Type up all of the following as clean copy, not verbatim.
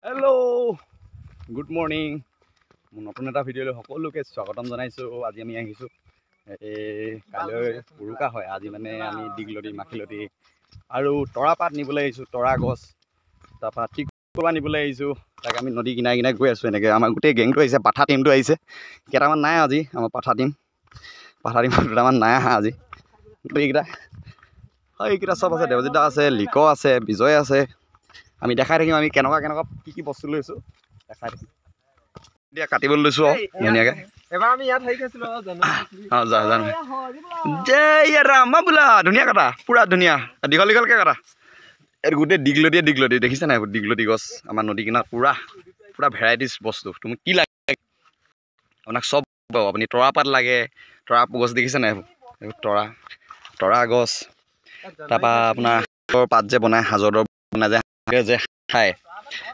Hello' good morning মোৰ নতুন এটা ভিডিঅ'লৈ সকলোকে স্বাগতম জনাইছোঁ। আজি আমি আহিছোঁ কাইলৈ উৰুকা হয়। আজি মানে আমি দীঘলতি মাখিলতি আৰু তৰাপাত নিবলৈ আহিছোঁ। তৰা গছ তাৰপৰা টিকোবা নিবলৈ আহিছোঁ। তাকে আমি নদী কিনাৰে কিনাৰে গৈ আছোঁ। এনেকৈ আমাৰ গোটেই গেংটো আহিছে, পাঠা টিমটো আহিছে। কেইটামান নাই আজি আমাৰ পাঠা টিম দুটামান নাই আহা আজি। কিন্তু এইকেইটা চব আছে। দেৱজিৎ দা আছে, লিক আছে, বিজয় আছে। আমি দেখাই থাকিম আমি কেনেকুৱা কি বস্তু লৈছোঁ দেখাই থাকিম। এতিয়া কাটিবলৈ লৈছোঁ আৰু ধুনীয়াকৈ। এবাৰ আমি ইয়াত হেৰি কৰিছিলোঁ অঁ জানো যে ইয়াত ৰামা বোলা ধুনীয়া কটা, পূৰা ধুনীয়া দীঘলকৈ কটা। এইটো গোটেই দীঘলতি দেখিছে নাই? দীঘলতি গছ আমাৰ নদী কিনাৰত পূৰা ভেৰাইটিজ বস্তু। তুমি কি লাগে আপোনাক চব পাব। আপুনি তৰাপাত লাগে, তৰা গছ দেখিছে নাই? এইবোৰ তৰা গছ। তাৰপৰা আপোনাৰ পাত যে বনায়, সাজৰ দৰৱ বনাই যে খায়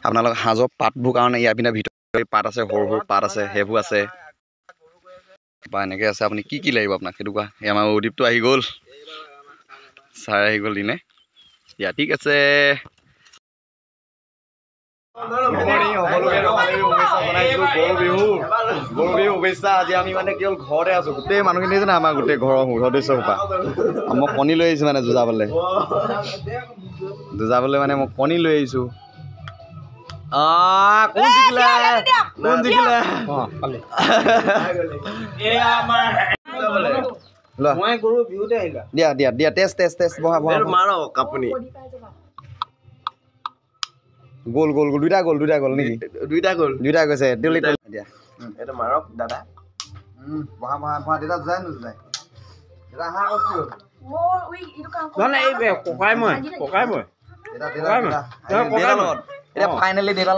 আপোনালোক সাজৰ পাতবোৰ কাৰণে ইয়াৰ পিনে ভিতৰত পাত আছে, সৰু সৰু পাত আছে, সেইবোৰ আছে বা এনেকৈ আছে। আপুনি কি লাগিব আপোনাক সেইটো কোৱা। এই আমাৰ উদীপটো আহি গ'ল, ছাৰ আহি গ'ল দিনে। দিয়া ঠিক আছে। গুড মৰ্ণিং সকলোকে ৰঙালী শুভেচ্ছা জনাইছোঁ। গৰু বিহু শুভেচ্ছা। আজি আমি মানে কি হ'ল ঘৰতে আছোঁ। গোটেই মানুহখিনি জানে আমাৰ গোটেই ঘৰৰ সদস্য সোপা। মই কণী লৈ আহিছোঁ মানে যুঁজাবলৈ মানে মই কণী লৈ আহিছোঁ। কোন জিকিলে? দিয়া টেষ্ট বহা মাৰক আপুনি। গ'ল দুইটা গ'ল নেকি? দুইটা গৈছে। দিয়া এইটো মাৰক দাদা। বহা দেউতা যায় নোযায়? দেউতা আহা কৈছোঁ। এতিয়া ফাইনেলি দেউতা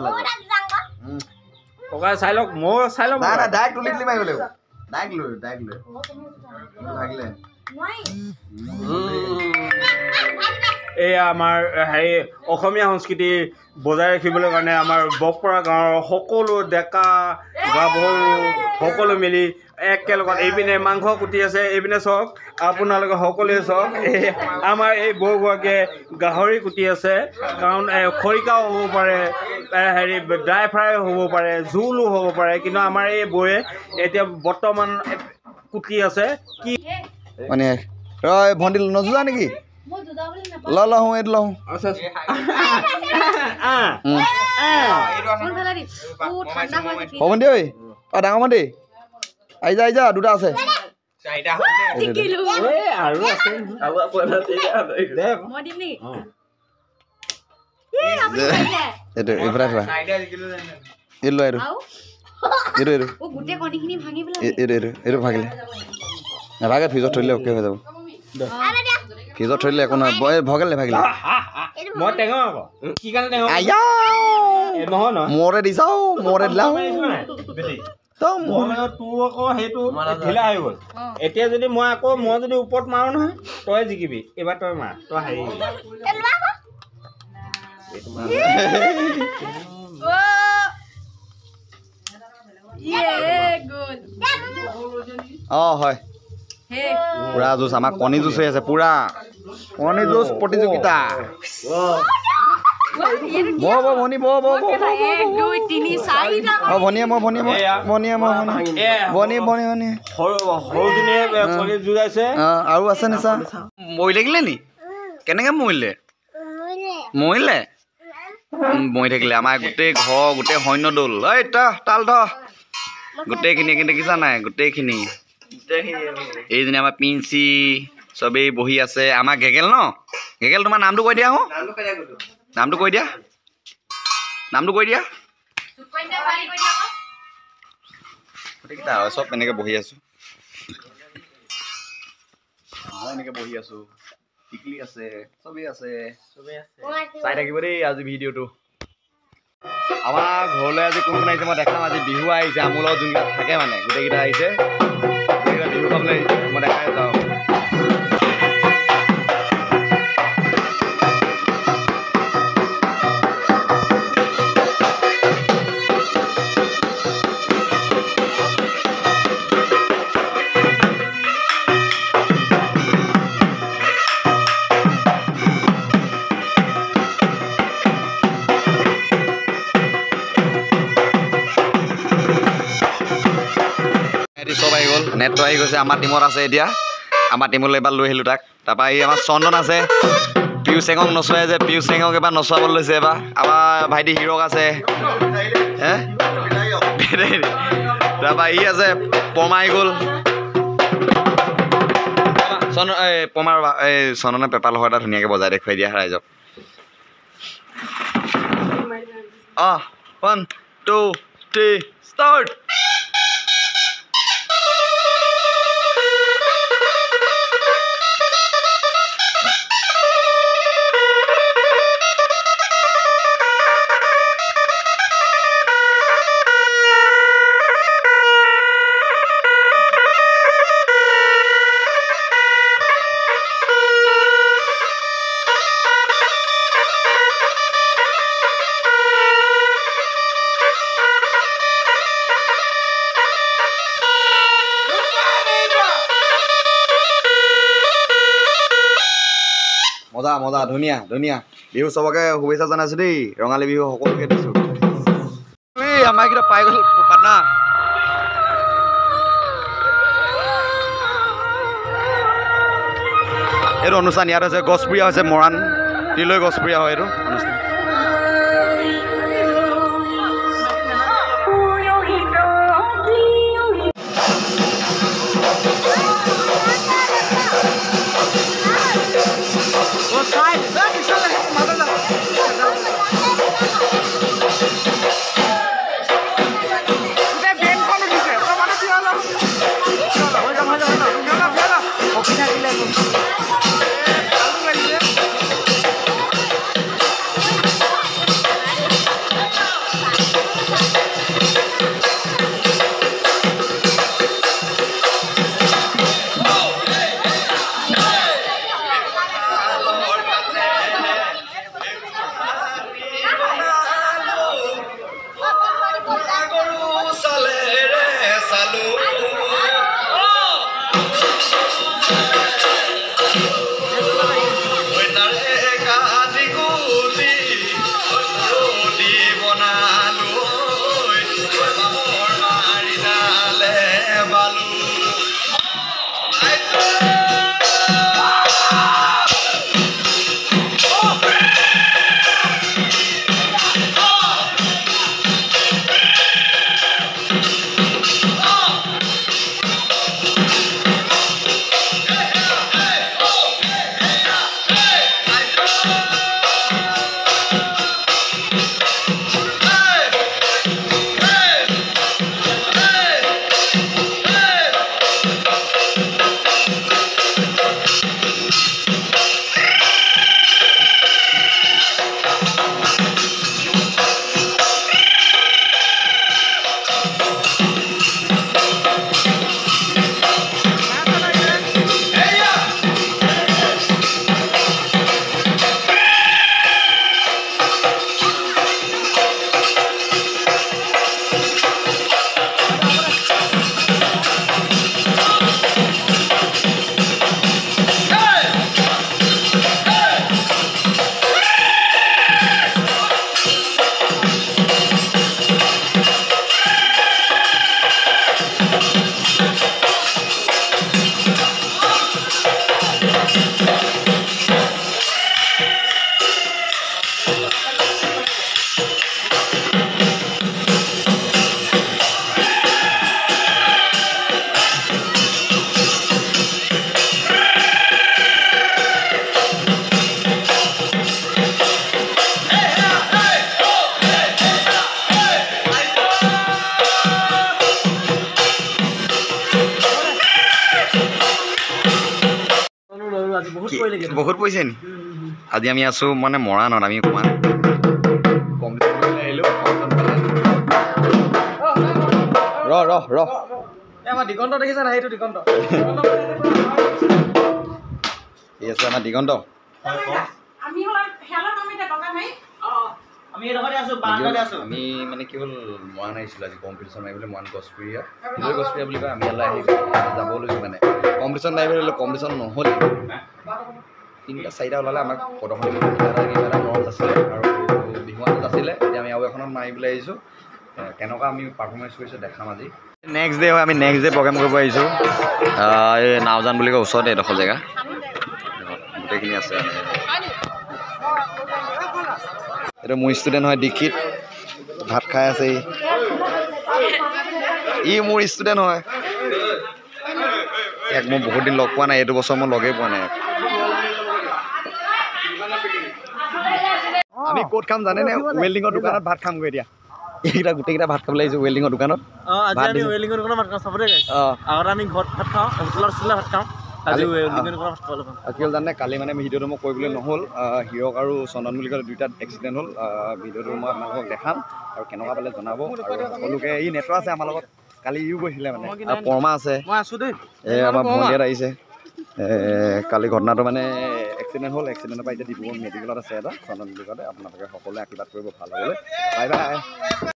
লগত ককাই চাই লওক, মই চাই লওক। নাই ডাইৰেক্ট তুলি মাৰিব লাগিব। ডাইৰেক্ট লৈ লাগিলে এয়া আমাৰ হেৰি অসমীয়া সংস্কৃতি বজাই ৰাখিবলৈ কাৰণে আমাৰ বকপৰা গাঁৱৰ সকলো ডেকা গাভৰু সকলো মিলি একেলগত এইপিনে মাংস কুটি আছে। এইপিনে চাওক, আপোনালোকে সকলোৱে চাওক, আমাৰ এই বৌগৰাকীয়ে গাহৰি কুটি আছে। কাৰণ খৰিকাও হ'ব পাৰে, হেৰি ড্ৰাই ফ্ৰাই হ'ব পাৰে, জোলো হ'ব পাৰে। কিন্তু আমাৰ এই বৌয়ে এতিয়া বৰ্তমান কুটি আছে। কি মানে ভণ্টি নযোৱা নেকি? ল এইটো লওঁ। ভণ্টি ঐ, ডাঙৰ ভণ্টি আহি যা দুটা আছে। আৰু আছে এইটো এইফালে থোৱা। এইটো লৈ এইটো ভাগিলে নাভাগে। ফ্ৰিজত থৈ দিলে অ'কে হৈ যাব। ফ্ৰিজত থৈ দিলে একো নহয়। ভাগিলে মই টেঙা আকৌ কি কাৰণে টেঙা নহয় মৰে দি চাওঁ মৰে দিলা তোৰ আকৌ সেইটো ঢিলা হৈ গ'ল। এতিয়া যদি মই যদি ওপৰত মাৰো নহয়, তই জিকিবি। এইবাৰ তই মাৰ, তই হেৰি হয় পুৰা যুঁজ। আমাৰ কণী যুঁজ হৈ আছে, পুৰা কণী যুঁজ প্ৰতিযোগিতা। আৰু আছে নিচা মৰি থাকিলে নি? কেনেকে মৰিলে মৰি থাকিলে? আমাৰ গোটেই ঘৰ গোটেই সৈন্য দল তাল গোটেইখিনি দেখিছা নাই? গোটেইখিনি এইজনী আমাৰ পিঞ্চি চবেই বহি আছে। আমাৰ গেগেল তোমাৰ নামটো কৈ দিয়া। নামটো কৈ দিয়া গোটেইকেইটা চব এনেকে বহি আছো। টিকলি আছে, চবেই আছে। চাই থাকিব দেই আজি ভিডিঅ'টো। আমাৰ ঘৰলৈ আজি কোন আহিছে মই দেখাম। আজি বিহু আহিছে। মোৰ লগত যোনকেইটা থাকে মানে গোটেইকেইটা আহিছে। বিহু খাবলৈ আহিছে, মই দেখাই যাওঁ। নেটটো আহি গৈছে আমাৰ টিমত আছে এতিয়া আমাৰ টিমলৈ এবাৰ লৈ আহিলোঁ তাক তাৰপৰা এই আমাৰ চন্দন আছে পিয়ুষ চেঙক নচুৱাই যে পিয়ুষ চেঙক এবাৰ নচুৱাবলৈ লৈছে এবাৰ আমাৰ ভাইটি হিৰক আছে তাৰপৰা ই আছে পমাই গ'ল পমাৰ এই চন্দনে পেপাৰ লহৰ এটা ধুনীয়াকৈ বজাই দেখুৱাই দিয়া ৰাইজক 1 2 3 ষ্টাৰ্ট মজা মজা ধুনীয়া ধুনীয়া বিহু চবকে শুভেচ্ছা জনাইছোঁ দেই ৰঙালী বিহু সকলোকে দিছোঁ এই আমাৰ এইকেইটা পাই গ'ল পাটনা এইটো অনুষ্ঠান ইয়াত হৈছে গছপুৰীয়া হৈছে মৰাণ তিলৈ গছপুৰীয়া হয় এইটো অনুষ্ঠান বহুত পইচা নি আজি আমি আছোঁ মানে মৰাণত আমি অকণমান আহিলোঁ দিগন্ত দেখিছা নাই সেইটো দিগন্ত এই আছে আমাৰ দিগন্ত আমি মানে কি হ'ল মৰাণ আহিছিলোঁ আজি কম্পিটিশ্যন মাৰিবলৈ মৰাণ গছপুৰীয়া গছপুৰীয়া বুলি কয় আমি ইয়ালৈ আহি যাব লৈছোঁ মানে কম্পিটিশ্যন মাৰিবলৈ কম্পিটিশ্যন নহ'লে 3টা 4টা ওলালে আমাক প্ৰদৰ্শনী কিবা এটা মঞ্চ আছিলে আৰু বিহু আছিলে এতিয়া আমি আৰু এখনত মাৰিবলৈ আহিছোঁ কেনেকুৱা আমি পাৰফৰ্মেঞ্চ কৰিছোঁ দেখাম আজি। নেক্সট ডে হয়, আমি নেক্সট ডে প্ৰগ্ৰেম কৰিব আহিছোঁ এই নাওজান বুলি কয় ওচৰতে এডোখৰ জেগা গোটেইখিনি আছে। এইটো মোৰ ষ্টুডেণ্ট হয় দীক্ষিত, ভাত খাই আছে ই মোৰ ষ্টুডেণ্ট হয়। ইয়াক মই বহুত দিন লগ পোৱা নাই, এইটো বছৰ মই লগেই পোৱা নাই। আমি ক'ত খাম জানেনে? ৱেল্ডিঙৰ দোকানত ভাত খামগৈ এতিয়া। এইকেইটা গোটেইকেইটা ভাত খাবলৈ আহিছোঁ ৱেল্ডিঙৰ দোকানত। কি হ'ল জানে, কালি মানে ভিডিঅ'টো মই কৰিবলৈ নহ'ল, হিৰক আৰু চন্দন বুলি ক'লে দুইটাত এক্সিডেণ্ট হ'ল। ভিডিঅ'টো মই আপোনালোকক দেখাম আৰু কেনেকুৱা পালে জনাব। আৰু সকলোকে ই নেটৰ আছে আমাৰ লগত, কালি ইও গৈছিলে মানে, আৰু পৰমা আছে, এই আমাৰ ভণ্টিহঁত আহিছে। কালি ঘটনাটো মানে এক্সিডেণ্ট হ'ল, এক্সিডেণ্টৰ পৰা এতিয়া ডিব্ৰুগড় মেডিকেলত আছে এটা চন্দন বুলি ক'লে। আপোনালোকে সকলোৱে আশীৰ্বাদ কৰিব ভাল হ'বলৈ। Bye bye.